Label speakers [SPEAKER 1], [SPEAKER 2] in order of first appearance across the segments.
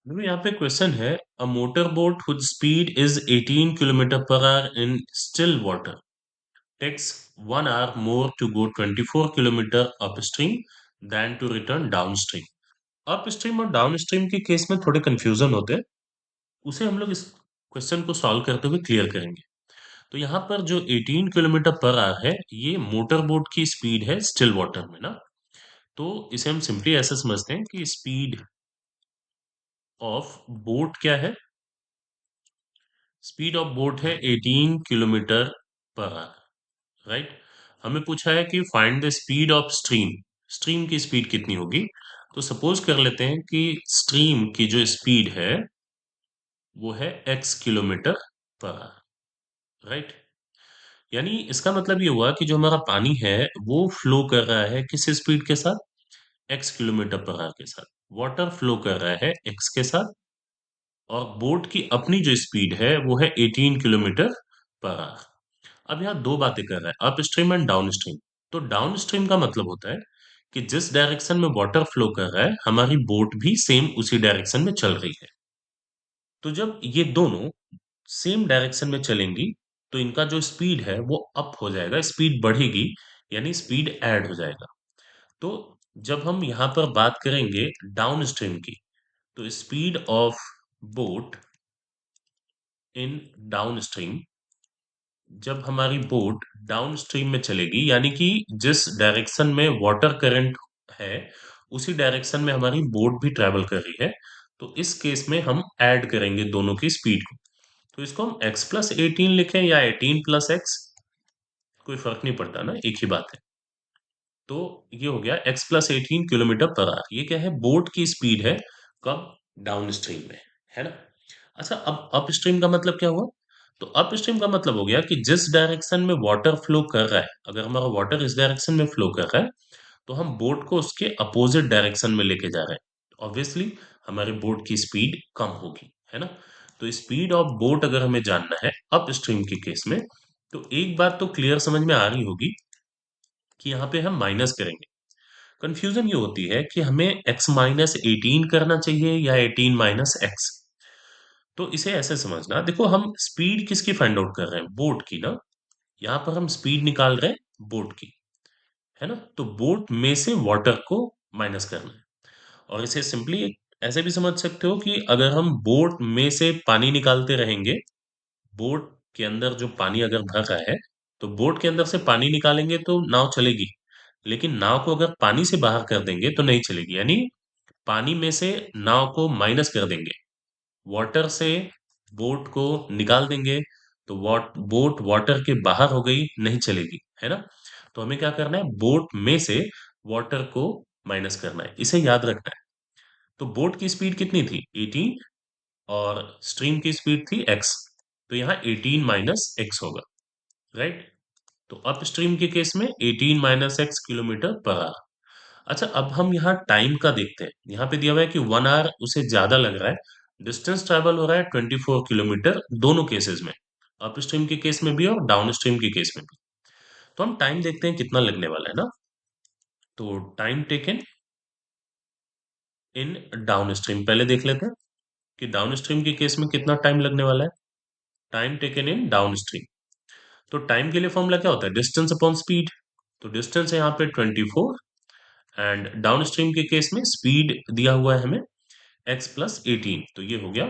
[SPEAKER 1] देखो यहाँ पे क्वेश्चन है। A motor boat whose speed is 18 kilometre per hour in still water takes 1 hour more to go 24 kilometre up stream then to return down stream. Up stream और down stream के case में थोड़े confusion होते हैं। उसे हम लोग इस क्वेश्चन को सॉल्व करते हुए क्लियर करेंगे। तो यहाँ पर जो 18 किलोमीटर पर आवर है, ये मोटर बोट की स्पीड है स्टिल वाटर में ना। तो इसे हम सिंपली ऐसे समझते हैं कि स्पीड ऑफ बोट क्या है। स्पीड ऑफ बोट है 18 किलोमीटर पर आवर, राइट। हमें पूछा है कि find the speed of stream. Stream की स्पीड कितनी होगी। तो सपोज कर लेते हैं कि स्ट्रीम की जो स्पीड है वो है x kilometre per our, right. यानी इसका मतलब ये हुआ कि जो हमारा पानी है वो फ्लो कर रहा है किस स्पीड के साथ, x किलोमीटर पर आवर के साथ। वाटर फ्लो कर रहा है x के साथ, और बोट की अपनी जो स्पीड है वो है 18 किलोमीटर पर आवर। अब यहाँ दो बातें कर रहा है, up stream and down stream. तो डाउन स्ट्रीम का मतलब होता है कि जिस डायरेक्शन में वाटर फ्लो कर रहा है हमारी बोट भी सेम उसी डायरेक्शन में चल रही है। तो जब ये दोनों सेम डायरेक्शन में चलेंगी तो इनका जो स्पीड है वो अप हो जाएगा, स्पीड बढ़ेगी, यानी स्पीड ऐड हो जाएगा। तो जब हम यहाँ पर बात करेंगे डाउन स्ट्रीम की, तो speed of boat in down stream, जब हमारी बोट डाउन स्ट्रीम में चलेगी यानी कि जिस डायरेक्शन में वाटर करंट है उसी डायरेक्शन में हमारी बोट भी ट्रेवल कर रही है, तो इस केस में हम ऐड करेंगे दोनों की स्पीड को। तो इसको हम x+18 लिखें या 18+x, कोई फर्क नहीं पड़ता ना, एक ही बात है। तो ये हो गया x+18 किलोमीटर पर आवर। ये क्या है, बोट की स्पीड है कब, डाउन स्ट्रीम में, है ना। अच्छा, अब अप स्ट्रीम का मतलब क्या हुआ। तो अप स्ट्रीम का मतलब हो गया कि जिस डायरेक्शन में वाटर फ्लो कर रहा है, अगर हमारा वाटर इस डायरेक्शन में फ्लो कर रहा है तो हम बोट को उसके अपोजिट डायरेक्शन में लेके जा रहे हैं, ऑब्वियसली हमारे बोट की स्पीड कम होगी, है ना। तो स्पीड ऑफ बोट अगर हमें जानना है अप स्ट्रीम के केस में, तो एक बात तो क्लियर समझ में आ रही होगी कि यहाँ पे हम माइनस करेंगे। कंफ्यूजन ये होती है कि हमें x-18 करना चाहिए या 18-x। तो इसे ऐसे समझना, देखो हम स्पीड किसकी फाइंड आउट कर रहे हैं, बोट की ना। यहाँ पर हम स्पीड निकाल रहे हैं बोट की, है ना। तो बोट में से वाटर को माइनस करना है। और इसे सिंपली ऐसे भी समझ सकते हो कि अगर हम बोट में से पानी निकालते रहेंगे, बोट के अंदर जो पानी अगर भर रहा है, तो बोट के अंदर से पानी निकालेंगे तो नाव चलेगी। लेकिन नाव को अगर पानी से बाहर कर देंगे तो नहीं चलेगी, यानी पानी में से नाव को माइनस कर देंगे, वाटर से बोट को निकाल देंगे, तो बोट वाटर के बाहर हो गई, नहीं चलेगी, है ना। तो हमें क्या करना है, बोट में से वाटर को माइनस करना है, इसे याद रखना है। तो बोट की स्पीड कितनी थी, 18, और स्ट्रीम की स्पीड थी x। तो यहाँ 18-x होगा, राइट। तो अप स्ट्रीम के केस में 18-x किलोमीटर पर आवर। अच्छा, अब हम यहाँ टाइम का देखते हैं। यहाँ पे दिया हुआ है कि 1 hour उसे ज्यादा लग रहा है, डिस्टेंस ट्रेवल हो रहा है 24 किलोमीटर दोनों केसेस में, अप स्ट्रीम के केस में भी और डाउन स्ट्रीम के केस में भी। तो हम टाइम देखते हैं कितना लगने वाला है ना। तो time taken in down stream पहले देख लेते हैं कि डाउन स्ट्रीम के केस में कितना टाइम लगने वाला है। Time taken in down stream, तो टाइम के लिए फॉर्मूला क्या होता है, डिस्टेंस अपॉन स्पीड। तो डिस्टेंस है यहाँ पे 24, एंड डाउन स्ट्रीम के केस में स्पीड दिया हुआ है हमें x+18, तो ये हो गया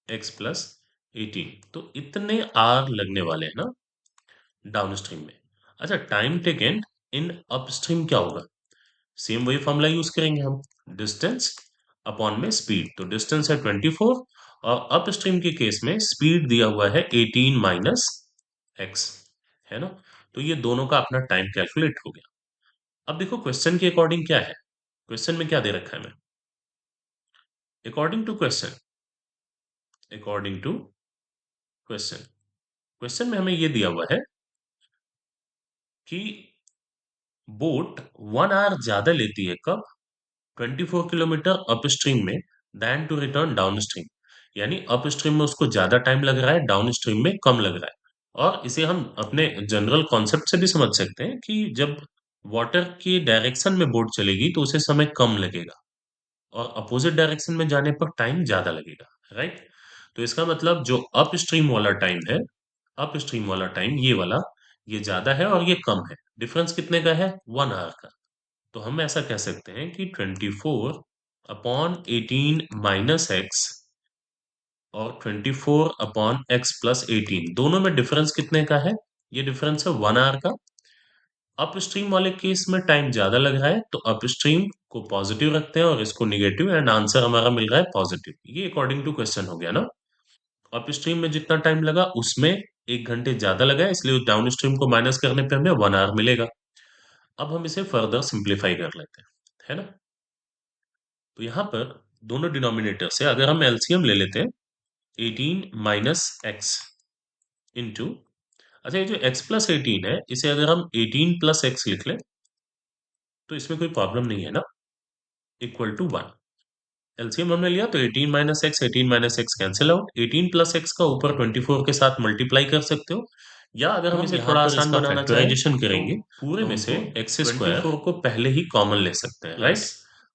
[SPEAKER 1] x+18। तो इतने आर लगने वाले हैं ना डाउन स्ट्रीम में। अच्छा, time taken in up stream क्या होगा, सेम वही फॉर्मूला यूज करेंगे हम, डिस्टेंस अपॉन में स्पीड। तो डिस्टेंस है 24, और अप स्ट्रीम के केस में स्पीड दिया हुआ है 18-x, है ना। तो ये दोनों का अपना टाइम कैलकुलेट हो गया। अब देखो क्वेश्चन के अकॉर्डिंग क्या है, क्वेश्चन में क्या दे रखा है हमें, according to question, according to question, question में हमें ये दिया हुआ है कि बोट 1 hour ज्यादा लेती है कब, 24 किलोमीटर अप स्ट्रीम में then to return down stream. यानी अप स्ट्रीम में उसको ज्यादा टाइम लग रहा है, डाउन स्ट्रीम में कम लग रहा है। और इसे हम अपने जनरल कॉन्सेप्ट से भी समझ सकते हैं कि जब वाटर की डायरेक्शन में बोट चलेगी तो उसे समय कम लगेगा, और अपोजिट डायरेक्शन में जाने पर टाइम ज्यादा लगेगा, राइट। तो इसका मतलब जो अप स्ट्रीम वाला टाइम है, अप स्ट्रीम वाला टाइम ये वाला, ये ज्यादा है और ये कम है। डिफरेंस कितने का है? 1 आवर का। तो हम ऐसा कह सकते हैं कि 24/18 - x और 24/x + 18 दोनों में डिफरेंस कितने का है? ये डिफरेंस है 1 आवर का। अप स्ट्रीम वाले केस में टाइम ज्यादा लग रहा है, तो अप स्ट्रीम को पॉजिटिव रखते हैं और इसको निगेटिव, एंड आंसर हमारा मिल रहा है पॉजिटिव। ये अकॉर्डिंग टू क्वेश्चन हो गया ना। अप स्ट्रीम में जितना टाइम लगा उसमें 1 घंटे ज्यादा लगा है, इसलिए डाउन स्ट्रीम को माइनस करने पे हमें 1 आवर मिलेगा। अब हम इसे फर्दर सिंप्लीफाई कर लेते हैं, है ना। तो यहाँ पर दोनों डिनोमिनेटर से अगर हम एलसीएम ले लेते हैं, 18 - x इंटू, अच्छा ये जो x + 18 है, इसे अगर हम 18 + x लिख लें तो इसमें कोई प्रॉब्लम नहीं है ना, इक्वल टू 1। एलसीएम हमने लिया तो 18 - x कैंसिल आउट, 18 + x का ऊपर 24 के साथ मल्टीप्लाई कर सकते हो, या अगर हम इसे थोड़ा आसान बनाना फैक्टराइजेशन करेंगे, पूरे में से एक्स स्क्वायर को पहले ही कॉमन ले सकते हैं, राइट।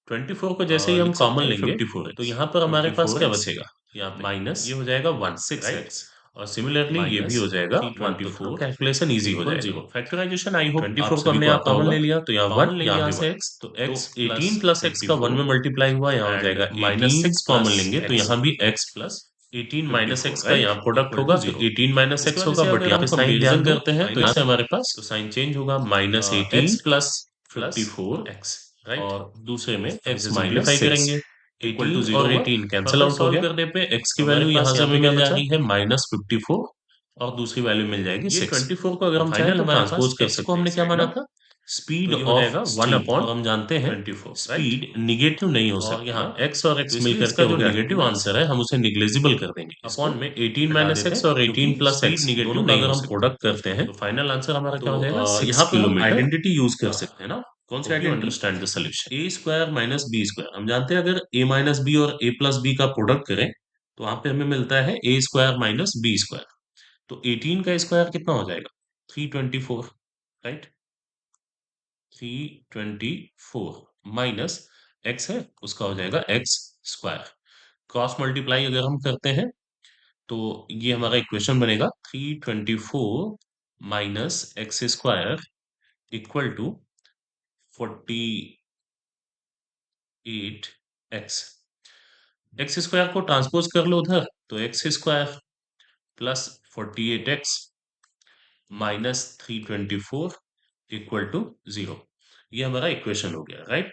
[SPEAKER 1] 24 को जैसे ही हम कॉमन लेंगे तो यहाँ पर हमारे पास क्या बचेगा? यहाँ पे माइनस ये हो जाएगा 1, 6x, और सिमिलरली ये भी हो जाएगा 1, तो कैलकुलेशन इजी हो जाएगा। फैक्टराइजेशन आई होप 24 को हमने यहाँ कॉमन ले लिया, तो यहाँ 1, यहाँ से x, तो x 18 + x का 1 में मल्टीप्लाई हुआ, यहाँ हो जाएगा -6, कॉमन लेंगे तो यहाँ भी x + 18 - x का यहाँ प्रोडक्ट होगा, तो 18 - x होगा, बट यहाँ पे साइन ध्यान करते हैं तो यहाँ से हमारे पास तो साइन चेंज होगा, -18 + 54x, राइट। और दूसरे में x सिंप्लीफाई करेंगे, इक्वल टू 0 और 18 कैंसिल आउट हो गया, करने पे x की वैल्यू यहाँ से हमें मिल जा रही है -54, और दूसरी वैल्यू मिल जाएगी 6। 24 को अगर हम चाहें तो ट्रांसपोज कर सकते हैं, हमने क्या माना था? स्पीड ऑफ 1/, हम जानते हैं 24 स्पीड निगेटिव नहीं हो सकती, यहाँ x और x मिलकर का जो नेगेटिव आंसर है हम उसे निग्लेजिबल कर देंगे, अपॉन में 18 - x और 18 + x दोनों का अगर हम प्रोडक्ट करते हैं तो फाइनल आंसर हमारा क्या हो जाएगा? 6 किलोमीटर। आइडेंटिटी यूज कर सकते हैं ना, कौन सी identity? Understand the solution, a² - b²। हम जानते हैं अगर a - b और a + b का प्रोडक्ट करें तो वहां पे हमें मिलता है a² - b²। तो 18 का स्क्वायर कितना हो जाएगा? 324, राइट। 324 माइनस एक्स है, उसका हो जाएगा x²। क्रॉस मल्टीप्लाई अगर हम करते हैं तो ये हमारा इक्वेशन बनेगा 324 - x² equal to 48x। x² को ट्रांसपोज कर लो उधर, तो x² plus 48x - 324 equal to 0। ये हमारा इक्वेशन हो गया, राइट।